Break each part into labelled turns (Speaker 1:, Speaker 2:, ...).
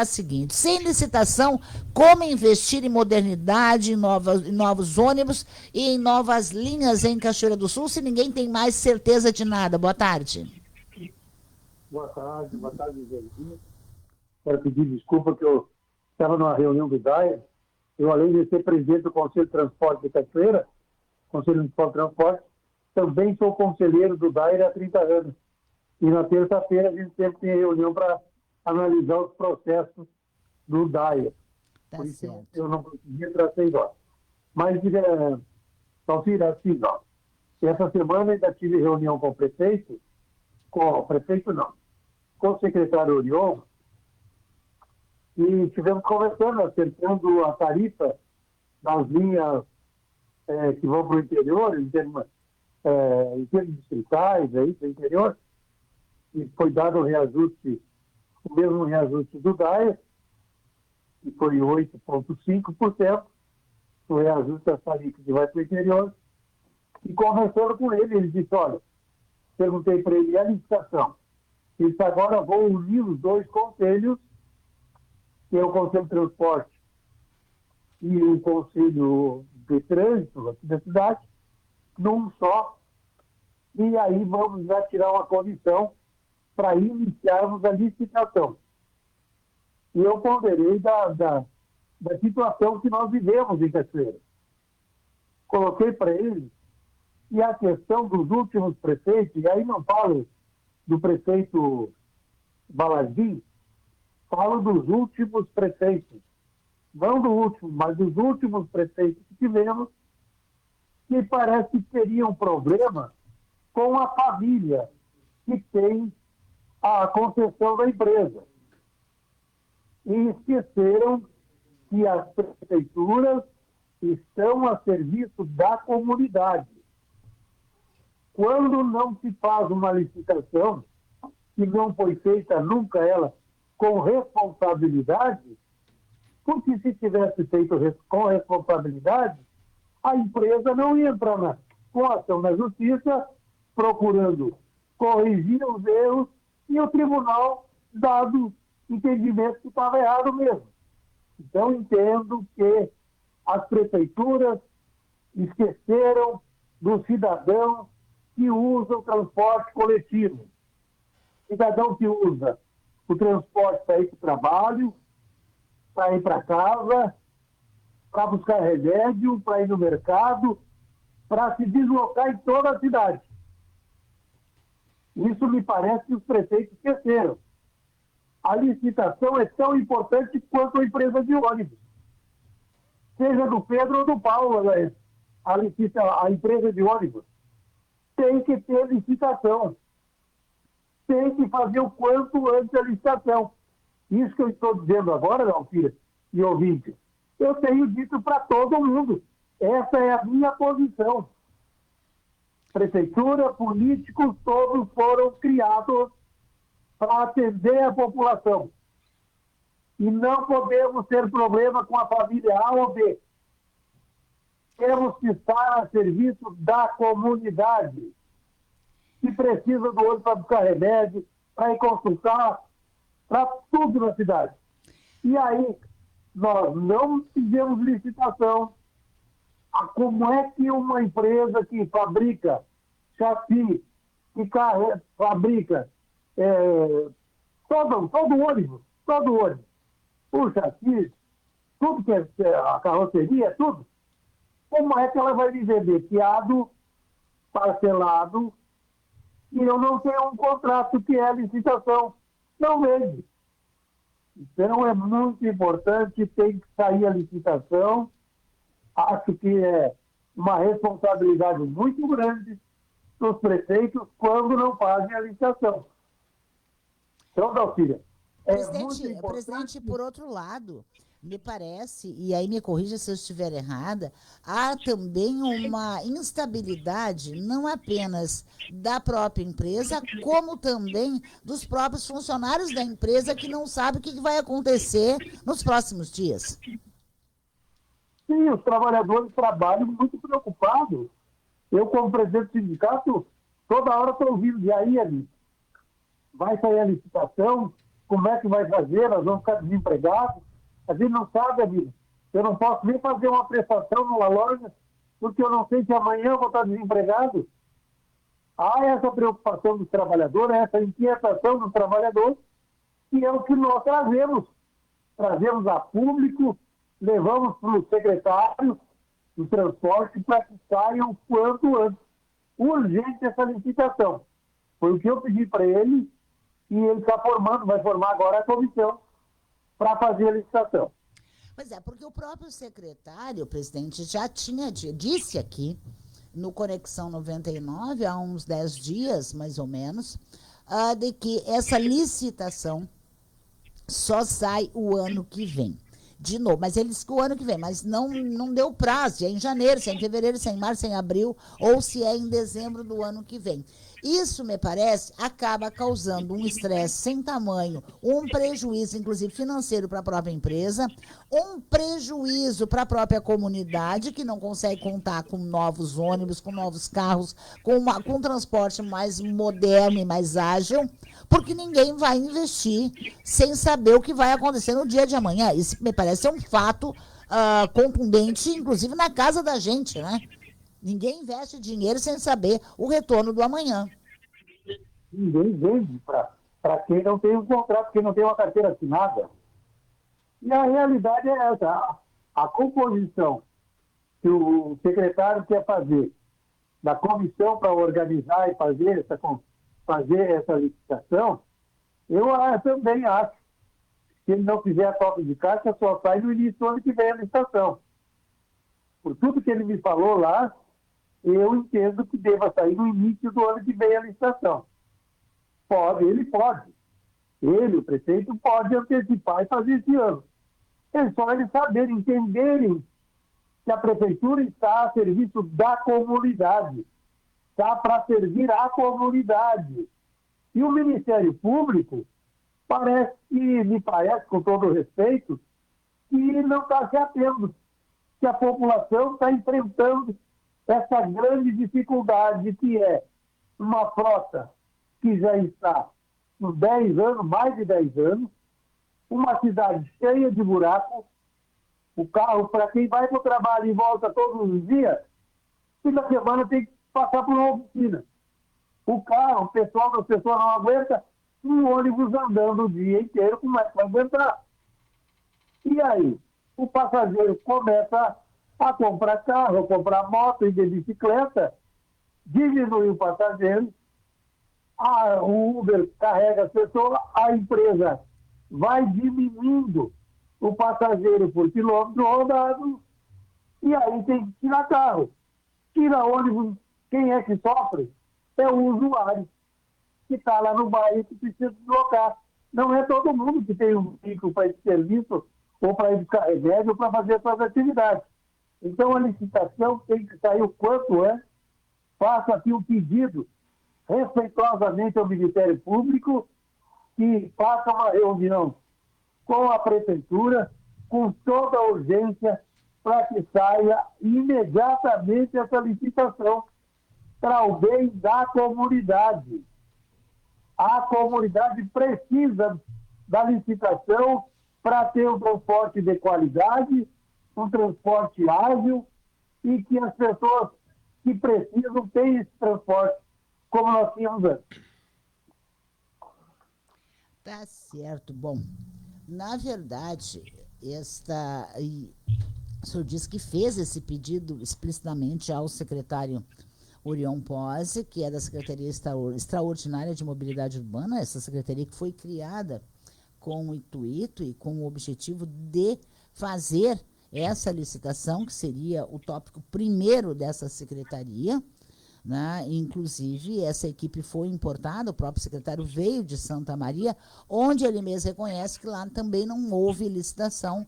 Speaker 1: a seguinte: sem licitação, como investir em modernidade, em novos ônibus e em novas linhas em Cachoeira do Sul, se ninguém tem mais certeza de nada? Boa tarde.
Speaker 2: Boa tarde, Zezinho. Quero pedir desculpa que eu estava numa reunião do DAE. Eu, além de ser presidente do Conselho de Transporte de Cachoeira, Conselho Municipal de Transporte, também sou conselheiro do DAE há 30 anos. E na terça-feira a gente sempre tem reunião para analisar os processos do DAE.
Speaker 1: Tá
Speaker 2: Por isso
Speaker 1: certo.
Speaker 2: eu não conseguia trazer agora. Mas, Salcira, assim, ó, essa semana ainda tive reunião com o prefeito, com o secretário Orion, e tivemos conversando, acertando a tarifa das linhas que vão para o interior, em termos distritais, aí, para o interior, e foi dado o mesmo reajuste do DAE, que foi 8,5%, o reajuste das tarifas que vai para o interior, e conversando com ele disse, olha, perguntei para ele, e a licitação? Ele disse, agora vou unir os dois conselhos, que é o Conselho de Transporte e o Conselho de Trânsito aqui da cidade, num só, e aí vamos já tirar uma comissão para iniciarmos a licitação. E eu ponderei da situação que nós vivemos em Cachoeira. Coloquei para ele e a questão dos últimos prefeitos, e aí não falo do prefeito Balardim, falo dos últimos prefeitos. Não do último, mas dos últimos prefeitos que tivemos, que parece que teria um problema com a família que tem a concessão da empresa. E esqueceram que as prefeituras estão a serviço da comunidade. Quando não se faz uma licitação, que não foi feita nunca ela com responsabilidade, porque se tivesse feito com responsabilidade, a empresa não ia entrar com ação na justiça, procurando corrigir os erros, e o tribunal dado entendimento que estava errado mesmo. Então, entendo que as prefeituras esqueceram do cidadão que usa o transporte coletivo. Cidadão que usa o transporte para ir para o trabalho, para ir para casa, para buscar remédio, para ir no mercado, para se deslocar em toda a cidade. Isso me parece que os prefeitos esqueceram. A licitação é tão importante quanto a empresa de ônibus. Seja do Pedro ou do Paulo, a empresa de ônibus. Tem que ter licitação. Tem que fazer o quanto antes a licitação. Isso que eu estou dizendo agora, Alfira e ouvinte, eu tenho dito para todo mundo. Essa é a minha posição. Prefeitura, políticos, todos foram criados para atender a população. E não podemos ter problema com a família A ou B. Temos que estar a serviço da comunidade, que precisa do ônibus para buscar remédio, para ir consultar, para tudo na cidade. E aí, nós não fizemos licitação. Como é que uma empresa que fabrica chassi, que fabrica todo ônibus, o chassi, tudo que é a carroceria, tudo, como é que ela vai me vender fiado, parcelado, e eu não tenho um contrato que é a licitação? Não vende. Então é muito importante, tem que sair a licitação. Acho que é uma responsabilidade muito grande dos prefeitos quando não fazem a licitação. Então, Dalcília,
Speaker 1: Presidente, por outro lado, me parece, e aí me corrija se eu estiver errada, há também uma instabilidade, não apenas da própria empresa, como também dos próprios funcionários da empresa que não sabem o que vai acontecer nos próximos dias.
Speaker 2: Sim, os trabalhadores trabalham muito preocupados. Eu, como presidente do sindicato, toda hora estou ouvindo, e aí, vai sair a licitação, como é que vai fazer, nós vamos ficar desempregados. A gente não sabe a vida. Eu não posso nem fazer uma prestação numa loja, porque eu não sei se amanhã eu vou estar desempregado. Há essa preocupação dos trabalhadores, essa inquietação dos trabalhadores, que é o que nós trazemos. Trazemos a público, levamos para os secretários do transporte para que saiam quanto antes. Urgente essa licitação. Foi o que eu pedi para ele e ele está formando, vai formar agora a comissão para fazer a licitação.
Speaker 1: Pois é, porque o próprio secretário, presidente, já disse aqui, no Conexão 99, há uns 10 dias, mais ou menos, de que essa licitação só sai o ano que vem. De novo, mas ele disse que o ano que vem, mas não deu prazo, se é em janeiro, se é em fevereiro, se é em março, se é em abril, ou se é em dezembro do ano que vem. Isso, me parece, acaba causando um estresse sem tamanho, um prejuízo, inclusive financeiro, para a própria empresa, um prejuízo para a própria comunidade, que não consegue contar com novos ônibus, com novos carros, com um transporte mais moderno e mais ágil, porque ninguém vai investir sem saber o que vai acontecer no dia de amanhã. Isso me parece ser um fato contundente, inclusive na casa da gente, né? Ninguém investe dinheiro sem saber o retorno do amanhã.
Speaker 2: Ninguém vende para quem não tem um contrato, quem não tem uma carteira assinada. E a realidade é essa. A composição que o secretário quer fazer da comissão para organizar e fazer essa licitação, eu também acho que ele não fizer a toque de caixa, só sai no início do ano que vem a licitação. Por tudo que ele me falou lá, eu entendo que deva sair no início do ano que vem a licitação. Ele pode. Ele, o prefeito, pode antecipar e fazer esse ano. É só eles saberem, entenderem que a prefeitura está a serviço da comunidade. Está para servir a comunidade. E o Ministério Público me parece, com todo o respeito, que não está se atendo, que a população está enfrentando essa grande dificuldade que é uma frota que já está uns 10 anos, mais de 10 anos, uma cidade cheia de buracos, o carro, para quem vai para o trabalho e volta todos os dias, toda semana tem que passar por uma oficina. O carro, as pessoas não aguentam, um ônibus andando o dia inteiro, como é que vai aguentar? E aí, o passageiro começa a comprar carro, a comprar moto e de bicicleta, diminui o passageiro, o Uber carrega as pessoas, a empresa vai diminuindo o passageiro por quilômetro rodado, e aí tem que tirar carro. Tira ônibus, quem é que sofre? É o usuário, que está lá no bairro que precisa deslocar. Não é todo mundo que tem um veículo para esse serviço, ou para ir buscar remédio, ou para fazer suas atividades. Então, a licitação tem que sair o quanto antes. Faço aqui um pedido respeitosamente ao Ministério Público que faça uma reunião com a Prefeitura, com toda a urgência, para que saia imediatamente essa licitação para o bem da comunidade. A comunidade precisa da licitação para ter um transporte de qualidade, um transporte ágil e que as pessoas que precisam tenham esse transporte como nós tínhamos antes.
Speaker 1: Tá certo. Bom, na verdade, o senhor disse que fez esse pedido explicitamente ao secretário Orion Pose, que é da Secretaria Extraordinária de Mobilidade Urbana, essa secretaria que foi criada com o intuito e com o objetivo de fazer essa licitação, que seria o tópico primeiro dessa secretaria, né? Inclusive, essa equipe foi importada, o próprio secretário veio de Santa Maria, onde ele mesmo reconhece que lá também não houve licitação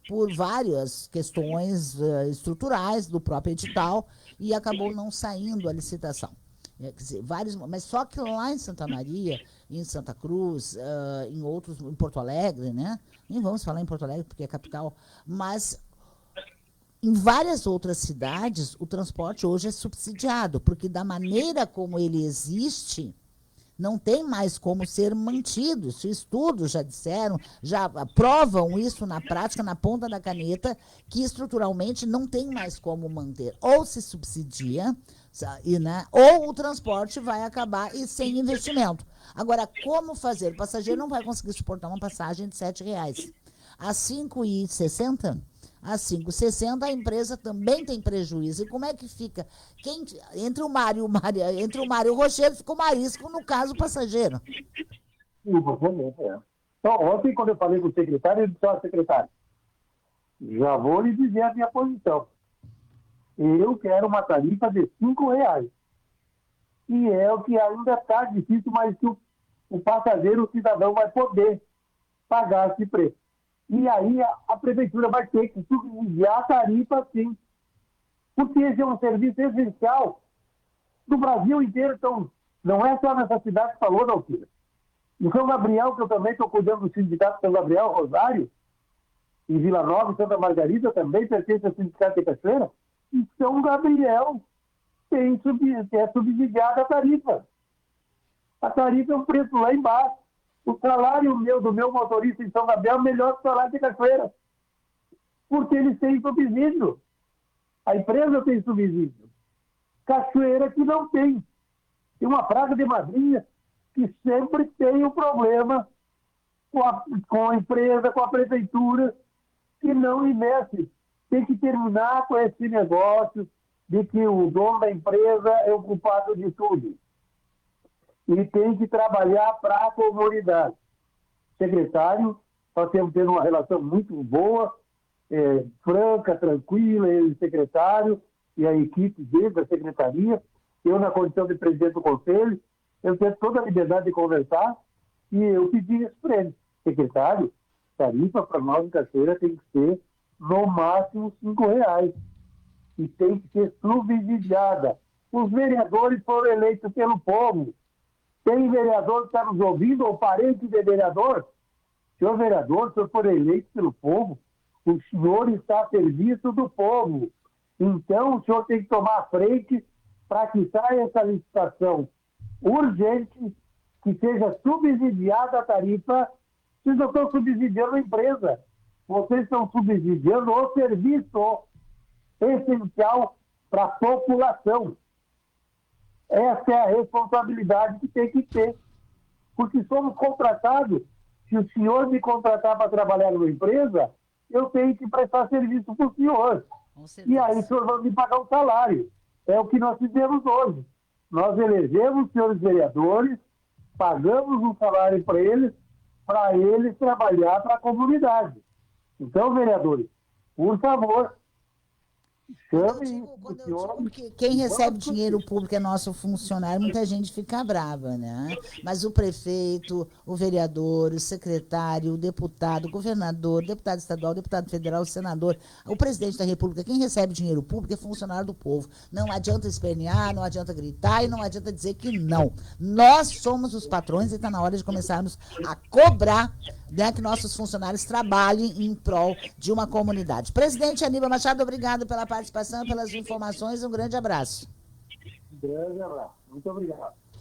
Speaker 1: por várias questões estruturais do próprio edital e acabou não saindo a licitação. Quer dizer, mas só que lá em Santa Maria, em Santa Cruz, em Porto Alegre, né? Nem vamos falar em Porto Alegre porque é capital, mas em várias outras cidades o transporte hoje é subsidiado, porque da maneira como ele existe, não tem mais como ser mantido. Isso estudos já disseram, já provam isso na prática, na ponta da caneta, que estruturalmente não tem mais como manter. Ou se subsidia, né, ou o transporte vai acabar e sem investimento. Agora, como fazer? O passageiro não vai conseguir suportar uma passagem de R$7. A 5,60, a 5,60 a empresa também tem prejuízo. E como é que fica? Entre o mar e o rochedo fica o marisco, no caso, o passageiro.
Speaker 2: Então, ontem, quando eu falei com o secretário, ele disse: secretário, já vou lhe dizer a minha posição. Eu quero uma tarifa de R$5. E é o que ainda está difícil, mas que o passageiro, o cidadão, vai poder pagar esse preço. E aí a prefeitura vai ter que subsidiar a tarifa, sim. Porque esse é um serviço essencial do Brasil inteiro. Então, não é só nessa cidade que falou, Dalcira. Em São Gabriel, que eu também estou cuidando do sindicato São Gabriel, Rosário, em Vila Nova, em Santa Margarida, também pertence ao sindicato de Cachoeira. E São Gabriel é subsidiada a tarifa. A tarifa é um preço lá embaixo. O salário do meu motorista em São Gabriel é melhor que o salário de Cachoeira. Porque eles têm subsídio. A empresa tem subsídio. Cachoeira que não tem. Tem uma praga de madrinha que sempre tem um problema com a empresa, com a prefeitura, que não investe. Tem que terminar com esse negócio de que o dono da empresa é o culpado de tudo. E tem que trabalhar para a comunidade. Secretário, nós temos tendo uma relação muito boa, franca, tranquila, ele e o secretário e a equipe dele, da secretaria. Eu, na condição de presidente do conselho, eu tenho toda a liberdade de conversar e eu pedi isso para ele. Secretário, tarifa para nós em Cachoeira tem que ser no máximo R$5. E tem que ser subsidiada. Os vereadores foram eleitos pelo povo. Tem vereador que está nos ouvindo, ou parente de vereador? Senhor vereador, se eu for eleito pelo povo, o senhor está a serviço do povo. Então, o senhor tem que tomar a frente para que saia essa licitação urgente, que seja subsidiada a tarifa. Vocês não estão subsidiando a empresa, vocês estão subsidiando o serviço essencial para a população. Essa é a responsabilidade que tem que ter. Porque somos contratados. Se o senhor me contratar para trabalhar numa empresa, eu tenho que prestar serviço para o senhor. E aí o senhor vai me pagar um salário. É o que nós fizemos hoje. Nós elegemos os senhores vereadores, pagamos um salário para eles trabalhar para a comunidade. Então, vereadores, por favor,
Speaker 1: Quando eu digo que quem recebe dinheiro público é nosso funcionário, muita gente fica brava, né? Mas o prefeito, o vereador, o secretário, o deputado, o governador, o deputado estadual, o deputado federal, o senador, o presidente da República, quem recebe dinheiro público é funcionário do povo. Não adianta espernear, não adianta gritar e não adianta dizer que não. Nós somos os patrões e está na hora de começarmos a cobrar, né, que nossos funcionários trabalhem em prol de uma comunidade. Presidente Aníbal Machado, obrigado pela participação, pelas informações, um grande abraço.
Speaker 2: Um grande abraço. Muito obrigado.